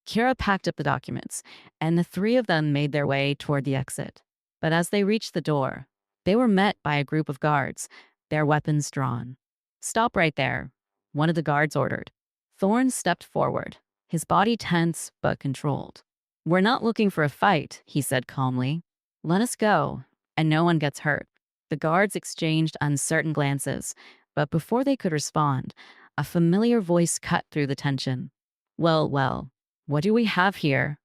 Kira packed up the documents, and the three of them made their way toward the exit. But as they reached the door, they were met by a group of guards, their weapons drawn. "Stop right there," one of the guards ordered. Thorn stepped forward, his body tense but controlled. "We're not looking for a fight," he said calmly. "Let us go, and no one gets hurt." The guards exchanged uncertain glances, but before they could respond, a familiar voice cut through the tension. "Well, well. What do we have here?"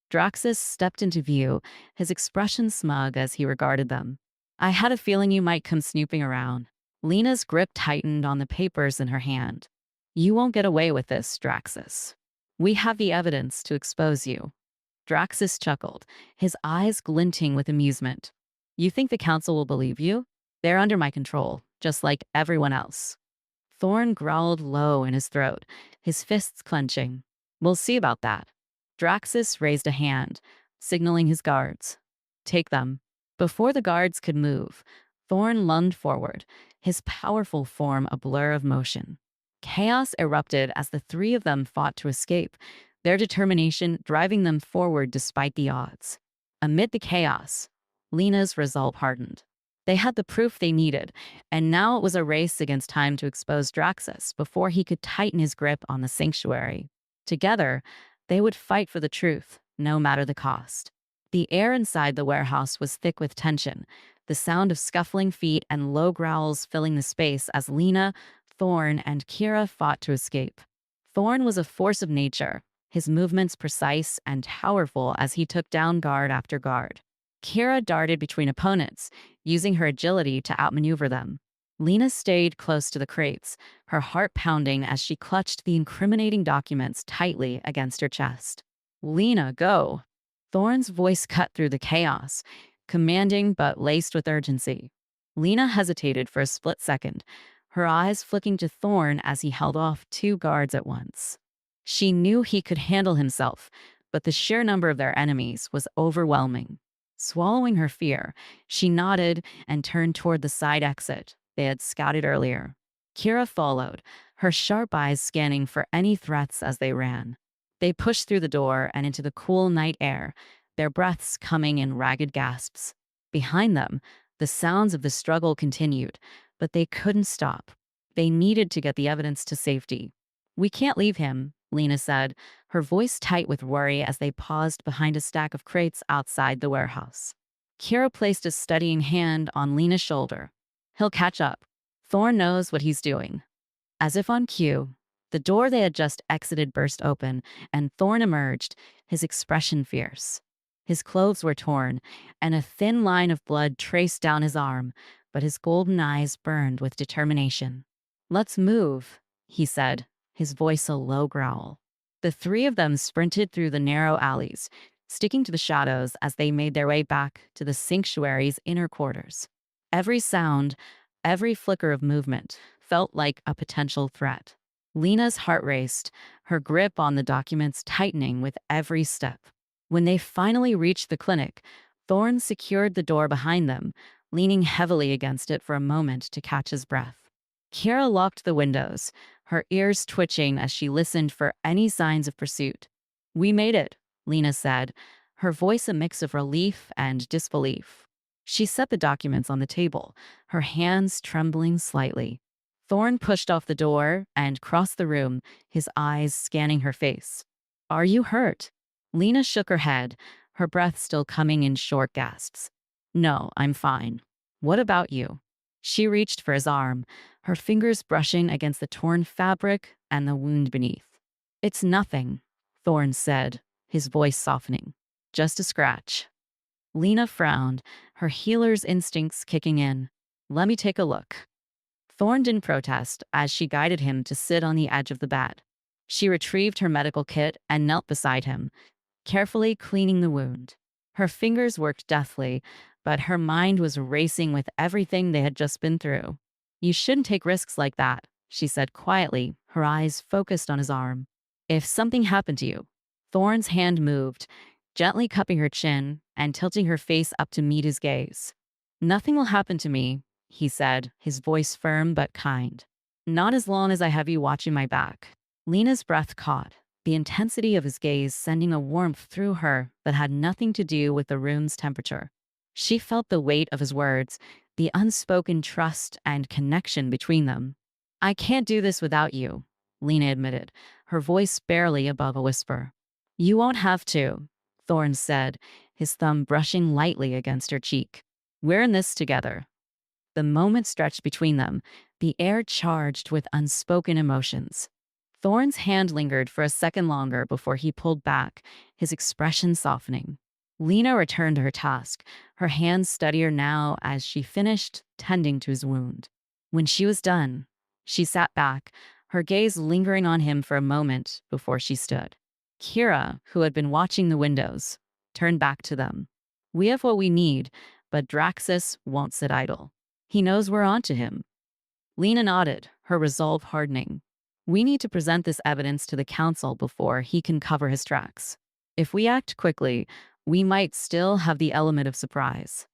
Draxus stepped into view, his expression smug as he regarded them. "I had a feeling you might come snooping around." Lena's grip tightened on the papers in her hand. "You won't get away with this, Draxus. We have the evidence to expose you." Draxus chuckled, his eyes glinting with amusement. "You think the council will believe you? They're under my control, just like everyone else." Thorn growled low in his throat, his fists clenching. "We'll see about that." Draxus raised a hand, signaling his guards. "Take them." Before the guards could move, Thorn lunged forward, his powerful form a blur of motion. Chaos erupted as the three of them fought to escape, their determination driving them forward despite the odds. Amid the chaos, Lena's resolve hardened. They had the proof they needed, and now it was a race against time to expose Draxus before he could tighten his grip on the sanctuary. Together, they would fight for the truth, no matter the cost. The air inside the warehouse was thick with tension, the sound of scuffling feet and low growls filling the space as Lena, Thorn, and Kira fought to escape. Thorn was a force of nature, his movements precise and powerful as he took down guard after guard. Kira darted between opponents, using her agility to outmaneuver them. Lena stayed close to the crates, her heart pounding as she clutched the incriminating documents tightly against her chest. "Lena, go!" Thorn's voice cut through the chaos, commanding but laced with urgency. Lena hesitated for a split second, her eyes flicking to Thorn as he held off two guards at once. She knew he could handle himself, but the sheer number of their enemies was overwhelming. Swallowing her fear, she nodded and turned toward the side exit they had scouted earlier. Kira followed, her sharp eyes scanning for any threats as they ran. They pushed through the door and into the cool night air, their breaths coming in ragged gasps. Behind them, the sounds of the struggle continued, but they couldn't stop. They needed to get the evidence to safety. "We can't leave him," Lena said, her voice tight with worry as they paused behind a stack of crates outside the warehouse. Kira placed a steadying hand on Lena's shoulder. "He'll catch up. Thorn knows what he's doing." As if on cue, the door they had just exited burst open, and Thorn emerged, his expression fierce. His clothes were torn, and a thin line of blood traced down his arm, but his golden eyes burned with determination. "Let's move," he said, his voice a low growl. The three of them sprinted through the narrow alleys, sticking to the shadows as they made their way back to the sanctuary's inner quarters. Every sound, every flicker of movement felt like a potential threat. Lena's heart raced, her grip on the documents tightening with every step. When they finally reached the clinic, Thorn secured the door behind them, leaning heavily against it for a moment to catch his breath. Kira locked the windows, her ears twitching as she listened for any signs of pursuit. "We made it," Lena said, her voice a mix of relief and disbelief. She set the documents on the table, her hands trembling slightly. Thorn pushed off the door and crossed the room, his eyes scanning her face. "Are you hurt?" Lena shook her head, her breath still coming in short gasps. No, I'm fine. What about you? She reached for his arm, her fingers brushing against the torn fabric and the wound beneath. It's nothing, Thorne said, his voice softening. Just a scratch. Lena frowned, her healer's instincts kicking in. Let me take a look. Thorne didn't protest as she guided him to sit on the edge of the bed. She retrieved her medical kit and knelt beside him, carefully cleaning the wound. Her fingers worked deftly, but her mind was racing with everything they had just been through. You shouldn't take risks like that, she said quietly, her eyes focused on his arm. If something happened to you, Thorne's hand moved, gently cupping her chin and tilting her face up to meet his gaze. Nothing will happen to me, he said, his voice firm but kind. Not as long as I have you watching my back. Lena's breath caught, the intensity of his gaze sending a warmth through her that had nothing to do with the room's temperature. She felt the weight of his words, the unspoken trust and connection between them. I can't do this without you, Lena admitted, her voice barely above a whisper. You won't have to, Thorne said, his thumb brushing lightly against her cheek. We're in this together. The moment stretched between them, the air charged with unspoken emotions. Thorne's hand lingered for a second longer before he pulled back, his expression softening. Lena returned to her task, her hands steadier now as she finished tending to his wound. When she was done, she sat back, her gaze lingering on him for a moment before she stood. Kira, who had been watching the windows, turned back to them. We have what we need, but Draxus won't sit idle. He knows we're onto him. Lena nodded, her resolve hardening. We need to present this evidence to the council before he can cover his tracks. If we act quickly, we might still have the element of surprise.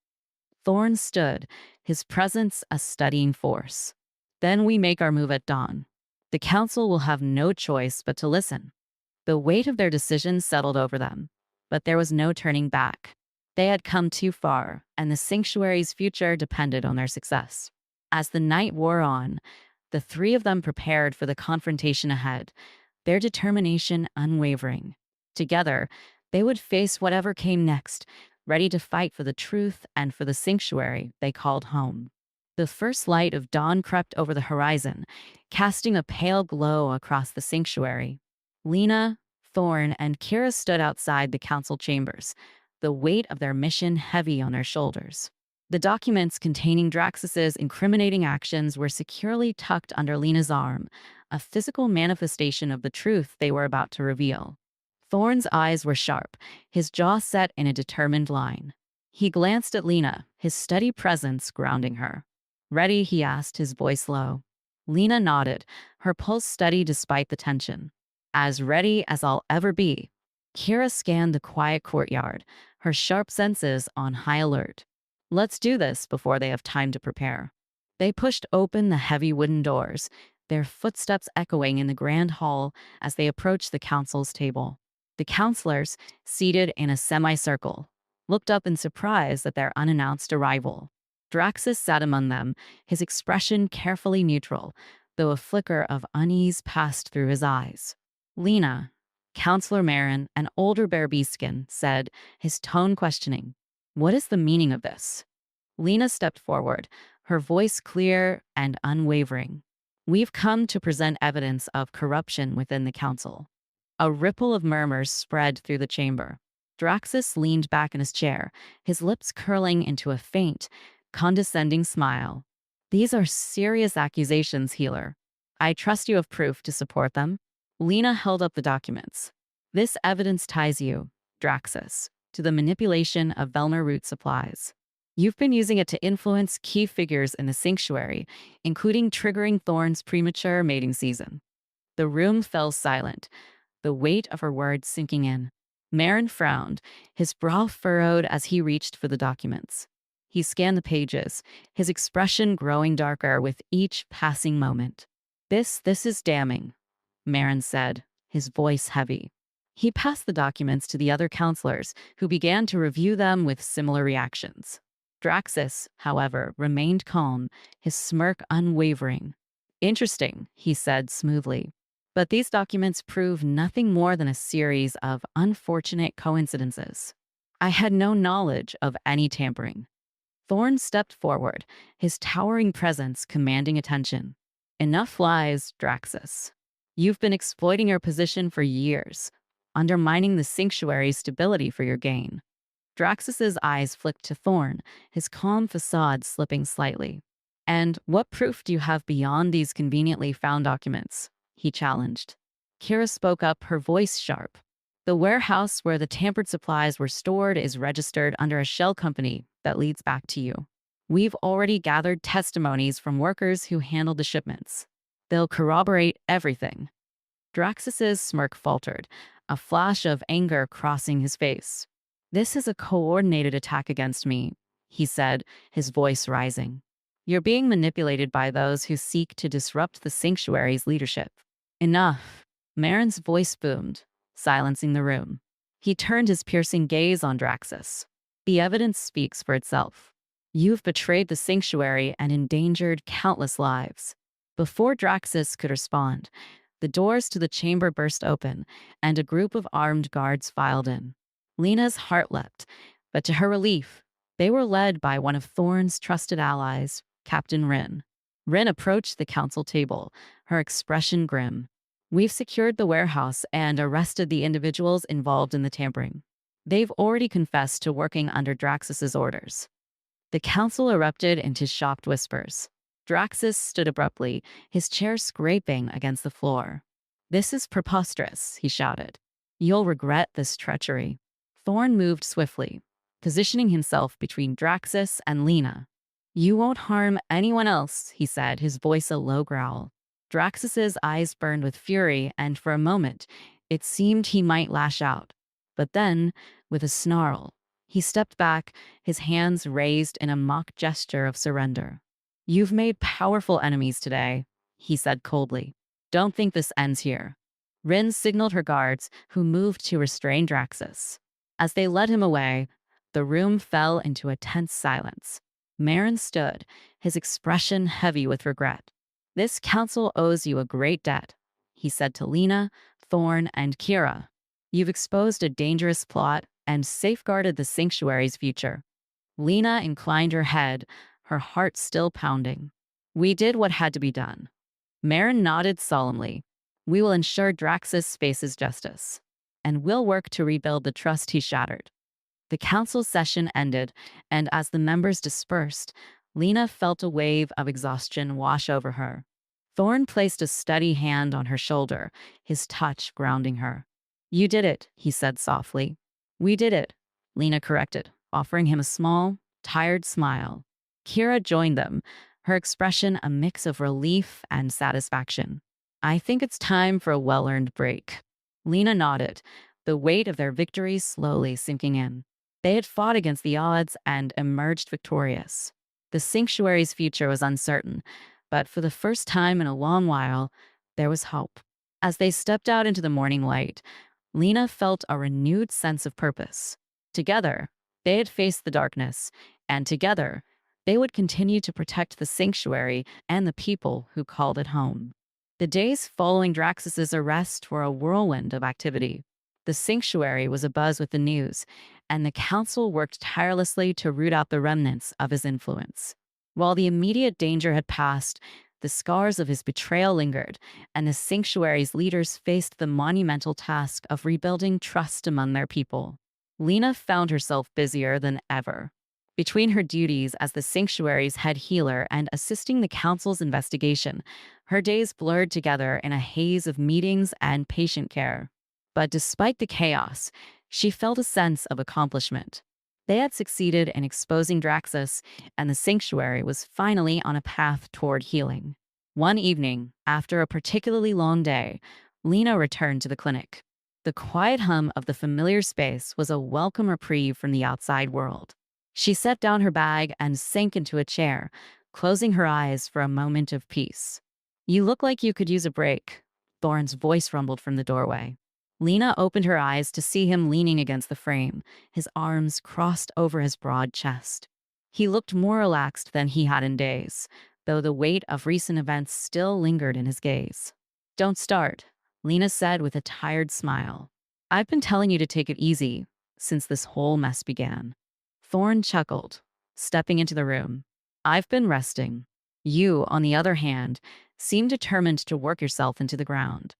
Thorne stood, his presence a steadying force. Then we make our move at dawn. The council will have no choice but to listen. The weight of their decision settled over them, but there was no turning back. They had come too far, and the sanctuary's future depended on their success. As the night wore on, the three of them prepared for the confrontation ahead, their determination unwavering. Together, they would face whatever came next, ready to fight for the truth and for the sanctuary they called home. The first light of dawn crept over the horizon, casting a pale glow across the sanctuary. Lena, Thorne, and Kira stood outside the council chambers, the weight of their mission heavy on their shoulders. The documents containing Draxus's incriminating actions were securely tucked under Lena's arm, a physical manifestation of the truth they were about to reveal. Thorne's eyes were sharp, his jaw set in a determined line. He glanced at Lena, his steady presence grounding her. Ready, he asked, his voice low. Lena nodded, her pulse steady despite the tension. As ready as I'll ever be. Kira scanned the quiet courtyard, her sharp senses on high alert. Let's do this before they have time to prepare. They pushed open the heavy wooden doors, their footsteps echoing in the grand hall as they approached the council's table. The counselors, seated in a semicircle, looked up in surprise at their unannounced arrival. Draxus sat among them, his expression carefully neutral, though a flicker of unease passed through his eyes. Lena, Counselor Marin, an older Bearbiskin, said, his tone questioning, what is the meaning of this? Lena stepped forward, her voice clear and unwavering. We've come to present evidence of corruption within the council. A ripple of murmurs spread through the chamber. Draxus leaned back in his chair, his lips curling into a faint, condescending smile. These are serious accusations, healer. I trust you have proof to support them. Lena held up the documents. This evidence ties you, Draxus, to the manipulation of Velmer root supplies. You've been using it to influence key figures in the sanctuary, including triggering Thorne's premature mating season. The room fell silent, the weight of her words sinking in. Marin frowned, his brow furrowed as he reached for the documents. He scanned the pages, his expression growing darker with each passing moment. This is damning, Marin said, his voice heavy. He passed the documents to the other counselors, who began to review them with similar reactions. Draxus, however, remained calm, his smirk unwavering. Interesting, he said smoothly. But these documents prove nothing more than a series of unfortunate coincidences. I had no knowledge of any tampering. Thorne stepped forward, his towering presence commanding attention. Enough lies, Draxus. You've been exploiting your position for years, undermining the sanctuary's stability for your gain. Draxus's eyes flicked to Thorne, his calm facade slipping slightly. And what proof do you have beyond these conveniently found documents? He challenged. Kira spoke up, her voice sharp. The warehouse where the tampered supplies were stored is registered under a shell company that leads back to you. We've already gathered testimonies from workers who handled the shipments. They'll corroborate everything. Draxus's smirk faltered, a flash of anger crossing his face. This is a coordinated attack against me, he said, his voice rising. You're being manipulated by those who seek to disrupt the sanctuary's leadership. Enough. Marin's voice boomed, silencing the room. He turned his piercing gaze on Draxus. The evidence speaks for itself. You've betrayed the sanctuary and endangered countless lives. Before Draxus could respond, the doors to the chamber burst open, and a group of armed guards filed in. Lena's heart leapt, but to her relief, they were led by one of Thorne's trusted allies, Captain Rin. Rin approached the council table, her expression grim. We've secured the warehouse and arrested the individuals involved in the tampering. They've already confessed to working under Draxus's orders. The council erupted into shocked whispers. Draxus stood abruptly, his chair scraping against the floor. This is preposterous, he shouted. You'll regret this treachery. Thorne moved swiftly, positioning himself between Draxus and Lena. You won't harm anyone else, he said, his voice a low growl. Draxus's eyes burned with fury, and for a moment, it seemed he might lash out. But then, with a snarl, he stepped back, his hands raised in a mock gesture of surrender. You've made powerful enemies today, he said coldly. Don't think this ends here. Rin signaled her guards, who moved to restrain Draxus. As they led him away, the room fell into a tense silence. Marin stood, his expression heavy with regret. This council owes you a great debt, he said to Lena, Thorne, and Kira. You've exposed a dangerous plot and safeguarded the sanctuary's future. Lena inclined her head, her heart still pounding. We did what had to be done. Marin nodded solemnly. We will ensure Draxus faces justice, and we'll work to rebuild the trust he shattered. The council session ended, and as the members dispersed, Lena felt a wave of exhaustion wash over her. Thorne placed a steady hand on her shoulder, his touch grounding her. You did it, he said softly. We did it, Lena corrected, offering him a small, tired smile. Kira joined them, her expression a mix of relief and satisfaction. I think it's time for a well-earned break. Lena nodded, the weight of their victory slowly sinking in. They had fought against the odds and emerged victorious. The sanctuary's future was uncertain, but for the first time in a long while, there was hope. As they stepped out into the morning light, Lena felt a renewed sense of purpose. Together, they had faced the darkness, and together, they would continue to protect the sanctuary and the people who called it home. The days following Draxus's arrest were a whirlwind of activity. The sanctuary was abuzz with the news, and the council worked tirelessly to root out the remnants of his influence. While the immediate danger had passed, the scars of his betrayal lingered, and the sanctuary's leaders faced the monumental task of rebuilding trust among their people. Lena found herself busier than ever. Between her duties as the sanctuary's head healer and assisting the council's investigation, her days blurred together in a haze of meetings and patient care. But despite the chaos, she felt a sense of accomplishment. They had succeeded in exposing Draxus, and the sanctuary was finally on a path toward healing. One evening, after a particularly long day, Lena returned to the clinic. The quiet hum of the familiar space was a welcome reprieve from the outside world. She set down her bag and sank into a chair, closing her eyes for a moment of peace. You look like you could use a break, Thorne's voice rumbled from the doorway. Lena opened her eyes to see him leaning against the frame, his arms crossed over his broad chest. He looked more relaxed than he had in days, though the weight of recent events still lingered in his gaze. Don't start, Lena said with a tired smile. I've been telling you to take it easy since this whole mess began. Thorn chuckled, stepping into the room. I've been resting. You, on the other hand, seem determined to work yourself into the ground.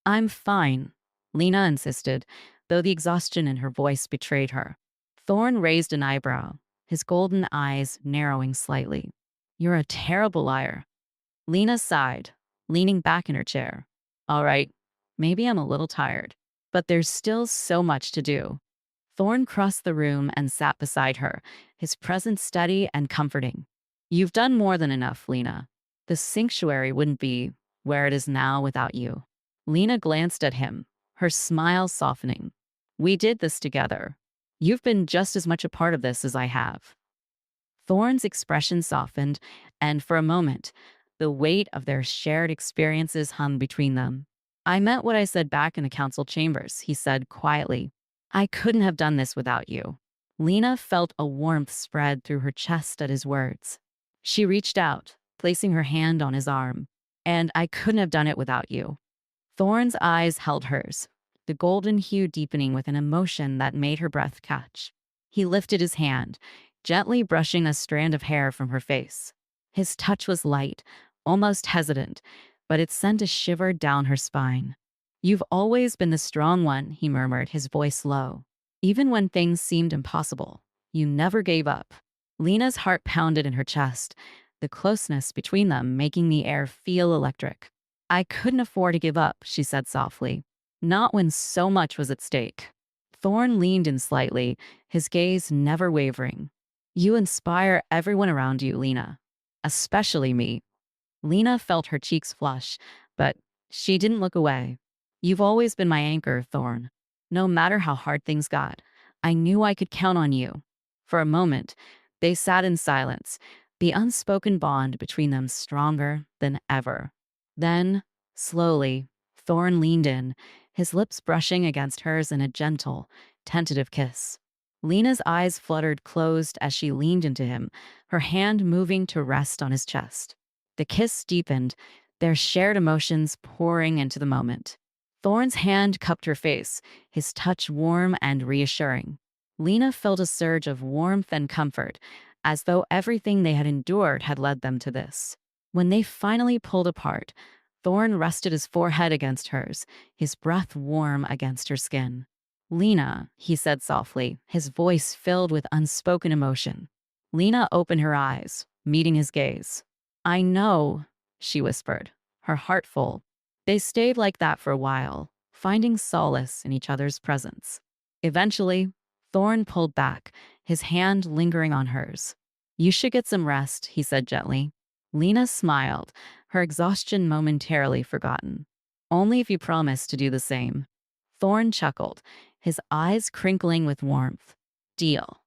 I'm fine, Lena insisted, though the exhaustion in her voice betrayed her. Thorn raised an eyebrow, his golden eyes narrowing slightly. You're a terrible liar. Lena sighed, leaning back in her chair. All right, maybe I'm a little tired, but there's still so much to do. Thorn crossed the room and sat beside her, his presence steady and comforting. You've done more than enough, Lena. The sanctuary wouldn't be where it is now without you. Lena glanced at him, her smile softening. We did this together. You've been just as much a part of this as I have. Thorn's expression softened, and for a moment, the weight of their shared experiences hung between them. I meant what I said back in the council chambers, he said quietly. I couldn't have done this without you. Lena felt a warmth spread through her chest at his words. She reached out, placing her hand on his arm. And I couldn't have done it without you. Thorn's eyes held hers, the golden hue deepening with an emotion that made her breath catch. He lifted his hand, gently brushing a strand of hair from her face. His touch was light, almost hesitant, but it sent a shiver down her spine. You've always been the strong one, he murmured, his voice low. Even when things seemed impossible, you never gave up. Lena's heart pounded in her chest, the closeness between them making the air feel electric. I couldn't afford to give up, she said softly. Not when so much was at stake. Thorn leaned in slightly, his gaze never wavering. You inspire everyone around you, Lena. Especially me. Lena felt her cheeks flush, but she didn't look away. You've always been my anchor, Thorn. No matter how hard things got, I knew I could count on you. For a moment, they sat in silence, the unspoken bond between them stronger than ever. Then, slowly, Thorn leaned in, his lips brushing against hers in a gentle, tentative kiss. Lena's eyes fluttered closed as she leaned into him, her hand moving to rest on his chest. The kiss deepened, their shared emotions pouring into the moment. Thorn's hand cupped her face, his touch warm and reassuring. Lena felt a surge of warmth and comfort, as though everything they had endured had led them to this. When they finally pulled apart, Thorn rested his forehead against hers, his breath warm against her skin. Lena, he said softly, his voice filled with unspoken emotion. Lena opened her eyes, meeting his gaze. I know, she whispered, her heart full. They stayed like that for a while, finding solace in each other's presence. Eventually, Thorn pulled back, his hand lingering on hers. You should get some rest, he said gently. Lena smiled, her exhaustion momentarily forgotten. Only if you promise to do the same. Thorn chuckled, his eyes crinkling with warmth. Deal.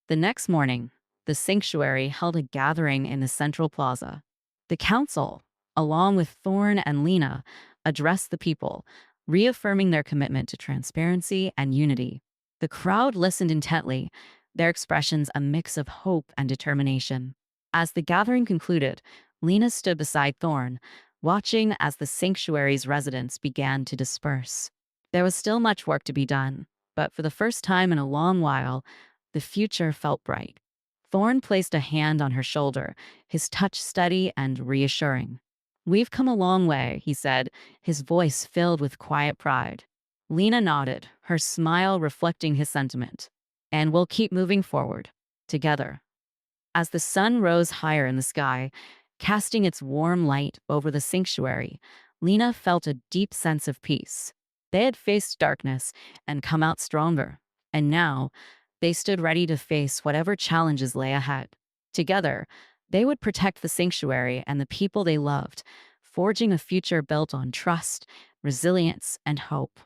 The next morning, the sanctuary held a gathering in the central plaza. The council, along with Thorn and Lena, addressed the people, reaffirming their commitment to transparency and unity. The crowd listened intently, their expressions a mix of hope and determination. As the gathering concluded, Lena stood beside Thorn, watching as the sanctuary's residents began to disperse. There was still much work to be done, but for the first time in a long while, the future felt bright. Thorn placed a hand on her shoulder, his touch steady and reassuring. We've come a long way, he said, his voice filled with quiet pride. Lena nodded, her smile reflecting his sentiment. And we'll keep moving forward, together. As the sun rose higher in the sky, casting its warm light over the sanctuary, Lena felt a deep sense of peace. They had faced darkness and come out stronger, and now they stood ready to face whatever challenges lay ahead. Together, they would protect the sanctuary and the people they loved, forging a future built on trust, resilience, and hope.